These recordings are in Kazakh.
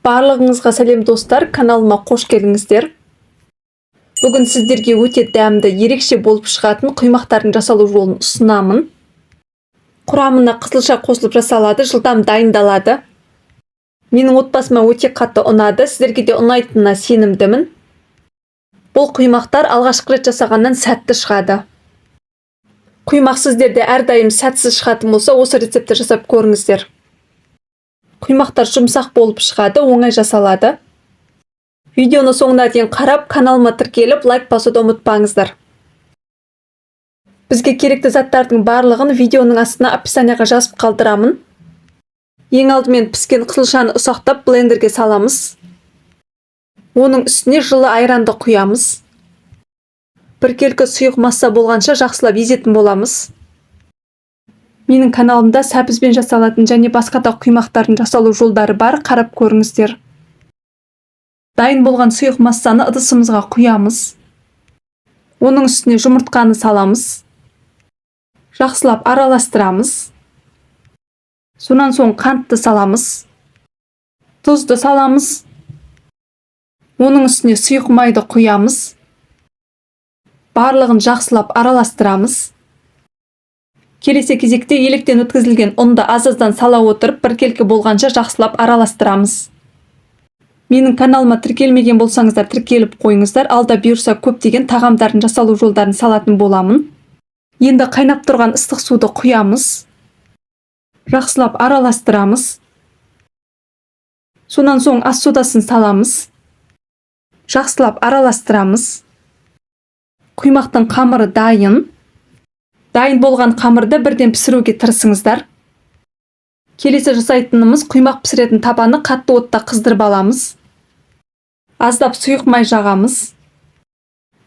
Барлығыңызға сәлем достар, каналыма қош келдіңіздер. Бүгін сіздерге өте дәмді, ерекше болып шығатын құймақтардың жасалу жолын ұсынамын. Құрамына қызылша қосылып жасалады, жылдам дайындалады. Менің отбасыма өте қатты ұнады, сіздерге де ұнайтынына сенімдімін. Бұл құймақтар алғашқы рет жасағаннан сәтті шығады. Құймақ сіздерде әрдайым сәтсіз шығатын болса, осы рецепті жасап көріңіздер. Құймақтар жұмсақ болып шығады, оңай жасалады. Видеоны соңына дейін қарап, каналыма тіркеліп, лайк басуды ұмытпаңыздар. Бізге керекті заттардың барлығын видеоның астына описанияға жазып қалдырамын. Ең алдымен піскен қызылшаны ұсақтап блендерге саламыз. Оның үстіне жылы айранды құямыз. Біркелкі сұйық масса болғанша жақсылап езетін боламыз. Менің каналымда сәбізбен жасалатын және басқа да құймақтардың жасалу жолдары бар, қарап көріңіздер. Дайын болған сұйық массаны ыдысымызға құямыз. Оның үстіне жұмыртқаны саламыз. Жақсылап араластырамыз. Сонан соң қантты саламыз. Тұзды саламыз. Оның үстіне сұйық майды құямыз. Барлығын жақсылап араластырамыз. Келесі кезекте електен өткізілген ұнды аз-аздан сала отырып, біркелкі болғанша жақсылап араластырамыз. Менің каналыма тіркелмеген болсаңыздар, тіркеліп қойыңыздар. Алда бұйырса көптеген тағамдардың жасалу жолдарын салатын боламын. Енді қайнап тұрған ыстық суды құямыз. Жақсылап араластырамыз. Сонан соң ас содасын саламыз. Жақсылап араластырамыз. Құймақтың қамыры дайын. Дайын болған қамырды бірден пісіруге тырысыңыздар. Келесі жасайтынымыз құймақ пісіретін табаны қатты отта қыздырып аламыз. Аздап сұйық май жағамыз.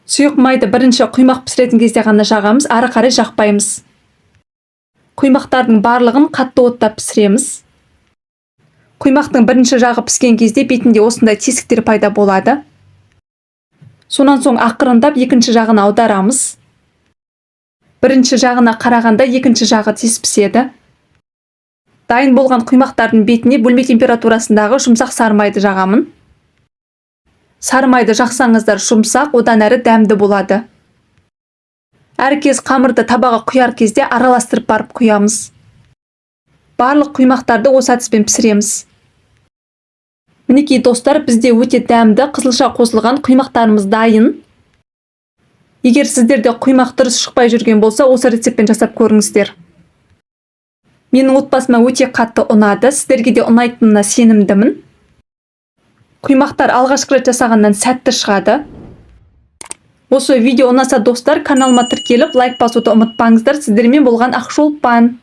Сұйық майды бірінші құймақ пісіретін кезде ғана жағамыз, ары қарай жақпаймыз. Құймақтардың барлығын қатты отта пісіреміз. Құймақтың бірінші жағы піскен кезде бетінде осындай тесіктер пайда болады. Сонан соң ақырындап екінші жағын аударамыз. Бірінші жағына қарағанда екінші жағы тез піседі. Дайын болған құймақтардың бетіне бөлме температурасындағы жұмсақ сары майды жағамын. Сары майды жақсаңыздар жұмсақ, одан әрі дәмді болады. Әркез қамырды табаға құяр кезде араластырып барып құямыз. Барлық құймақтарды осы әдіспен пісіреміз. Мінекей достар, бізде өте дәмді қызылша қосылған құймақтарымыз дайын. Егер сіздерде құймақ дұрыс шықпай жүрген болса, осы рецептпен жасап көріңіздер. Менің отбасыма өте қатты ұнады, сіздерге де ұнайтынына сенімдімін. Құймақтар алғашқы рет жасағаннан сәтті шығады. Осы видео ұнаса достар, каналыма тіркеліп, лайк басуды ұмытпаңыздар. Сіздермен болған Ақшолпан.